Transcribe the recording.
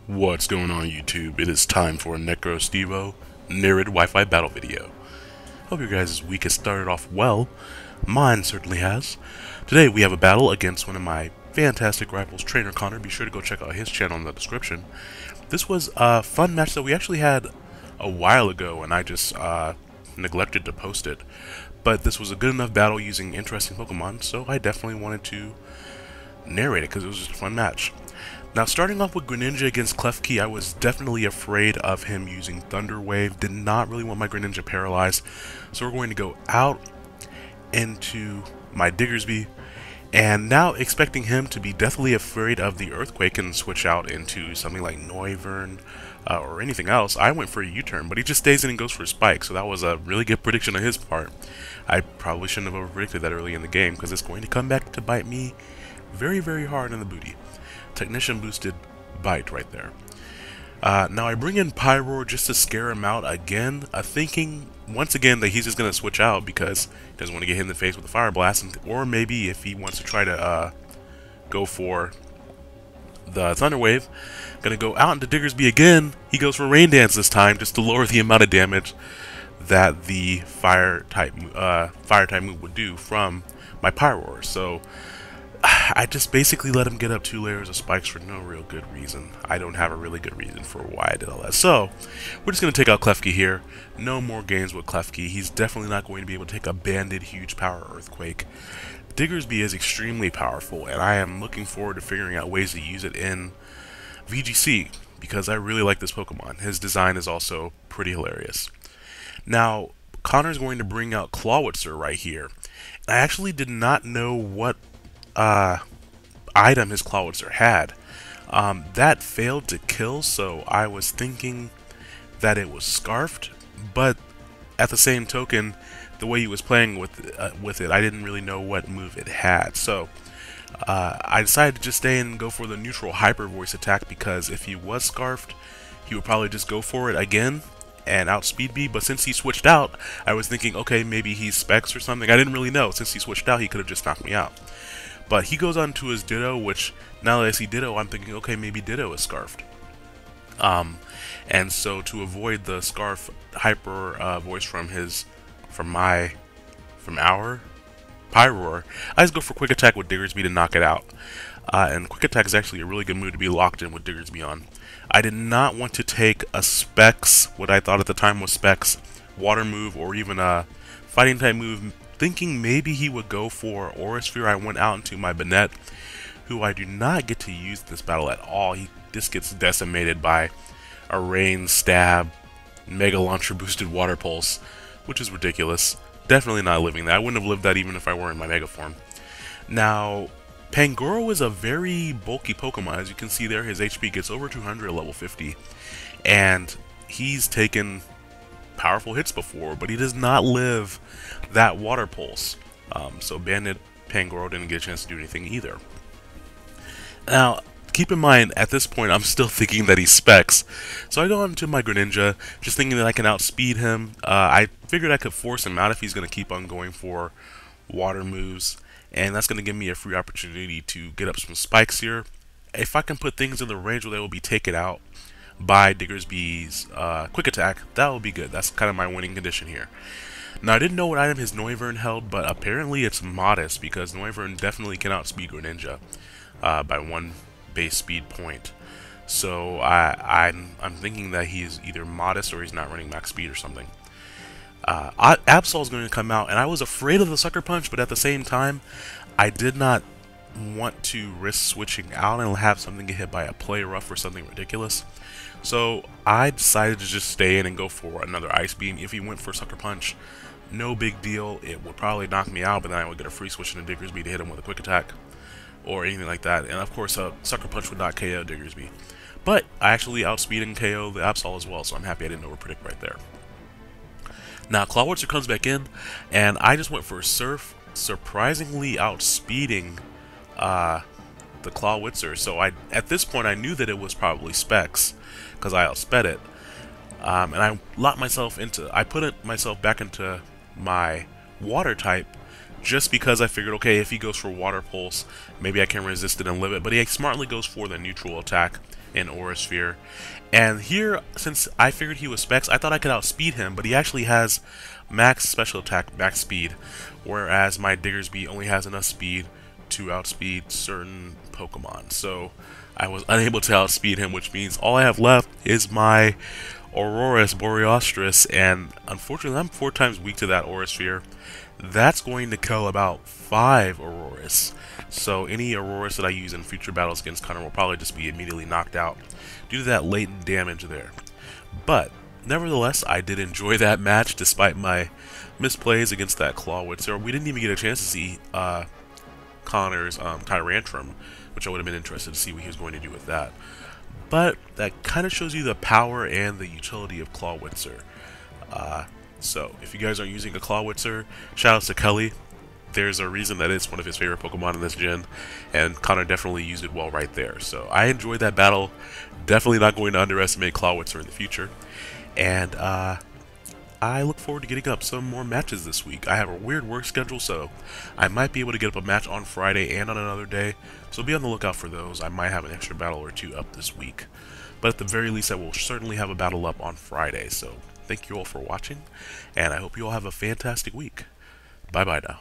What's going on YouTube? It is time for a Necrostevo narrated Wi-Fi battle video. Hope your guys' week has started off well. Mine certainly has. Today we have a battle against one of my fantastic rivals, TrainerConnor. Be sure to go check out his channel in the description. This was a fun match that we actually had a while ago and I just neglected to post it. But this was a good enough battle using interesting Pokemon, so I definitely wanted to narrate it because it was just a fun match. Now, starting off with Greninja against Klefki, I was definitely afraid of him using Thunder Wave. Did not really want my Greninja paralyzed. So we're going to go out into my Diggersby. And now expecting him to be deathly afraid of the Earthquake and switch out into something like Noivern or anything else, I went for a U-turn. But he just stays in and goes for a Spike. So that was a really good prediction on his part. I probably shouldn't have over-predicted that early in the game because it's going to come back to bite me very, very hard in the booty. Technician boosted bite right there. Now I bring in Pyroar just to scare him out again, thinking once again that he's just going to switch out because he doesn't want to get hit in the face with a Fire Blast, or maybe if he wants to try to go for the Thunder Wave, going to go out into Diggersby again. He goes for Rain Dance this time just to lower the amount of damage that the fire type move would do from my Pyroar. So I just basically let him get up 2 layers of spikes for no real good reason. I don't have a really good reason for why I did all that. So, we're just going to take out Klefki here. No more games with Klefki. He's definitely not going to be able to take a banded huge power Earthquake. Diggersby is extremely powerful, and I am looking forward to figuring out ways to use it in VGC, because I really like this Pokemon. His design is also pretty hilarious. Now, Connor's going to bring out Clawitzer right here. I actually did not know what item his Clawitzer had. That failed to kill, so I was thinking that it was Scarfed, but at the same token, the way he was playing with it, I didn't really know what move it had. So I decided to just stay in and go for the neutral Hyper Voice attack, because if he was Scarfed, he would probably just go for it again and outspeed me. But since he switched out, I was thinking, okay, maybe he's Specs or something. I didn't really know. Since he switched out, he could have just knocked me out. But he goes on to his Ditto, which now that I see Ditto, I'm thinking, okay, maybe Ditto is Scarfed. And so to avoid the Scarf Hyper Voice from our Pyroar, I just go for Quick Attack with Diggersby to knock it out. And Quick Attack is actually a really good move to be locked in with Diggersby on. I did not want to take a Specs, what I thought at the time was Specs, Water move, or even a Fighting type move, thinking maybe he would go for Aura Sphere. I went out into my Banette, who I do not get to use this battle at all. He just gets decimated by a Rain, Stab, Mega Launcher boosted Water Pulse, which is ridiculous. Definitely not living that. I wouldn't have lived that even if I were in my Mega form. Now, Pangoro is a very bulky Pokemon. As you can see there, his HP gets over 200 at level 50. And he's taken powerful hits before, but he does not live that Water Pulse. So Bandit Pangoro didn't get a chance to do anything either. Now, keep in mind, at this point, I'm still thinking that he's Specs. So I go on to my Greninja, just thinking that I can outspeed him. I figured I could force him out if he's going to keep on going for water moves. And that's going to give me a free opportunity to get up some spikes here. If I can put things in the range where they will be taken out by Diggersby's Quick Attack, that will be good. That's kind of my winning condition here. Now, I didn't know what item his Noivern held, but apparently it's modest, because Noivern definitely can outspeed Greninja by 1 base speed point. So I'm thinking that he's either modest or he's not running max speed or something. Absol is going to come out, and I was afraid of the Sucker Punch, but at the same time, I did not want to risk switching out and have something get hit by a Play Rough or something ridiculous. So I decided to just stay in and go for another Ice Beam. If he went for Sucker Punch, no big deal. It would probably knock me out, but then I would get a free switch into Diggersby to hit him with a quick attack or anything like that. And of course, Sucker Punch would not KO Diggersby. But I actually outspeed and KO the Absol as well, so I'm happy I didn't overpredict right there. Now, Clawitzer comes back in, and I just went for Surf, surprisingly outspeeding the Clawitzer. So at this point, I knew that it was probably Specs, because I outsped it. And I locked myself into, I put myself back into my Water type, just because I figured, okay, if he goes for Water Pulse, maybe I can resist it and live it. But he smartly goes for the neutral attack in Aura Sphere. And here, since I figured he was Specs, I thought I could outspeed him, but he actually has max special attack, max speed, whereas my Diggersby only has enough speed to outspeed certain Pokemon. So I was unable to outspeed him, which means all I have left is my Aurorus Boreastris, and unfortunately I'm 4 times weak to that Aura Sphere. That's going to kill about 5 Aurorus. So any Aurorus that I use in future battles against Connor will probably just be immediately knocked out due to that latent damage there. But nevertheless, I did enjoy that match despite my misplays against that Clawitzer. We didn't even get a chance to see Connor's Tyrantrum, which I would have been interested to see what he was going to do with that. But that kind of shows you the power and the utility of Clawitzer. So if you guys aren't using a Clawitzer, shoutouts to Kelly. There's a reason that it's one of his favorite Pokemon in this gen, and Connor definitely used it well right there. So I enjoyed that battle. Definitely not going to underestimate Clawitzer in the future. And I look forward to getting up some more matches this week. I have a weird work schedule, so I might be able to get up a match on Friday and on another day. So be on the lookout for those. I might have an extra battle or 2 up this week. But at the very least, I will certainly have a battle up on Friday. So thank you all for watching, and I hope you all have a fantastic week. Bye-bye now.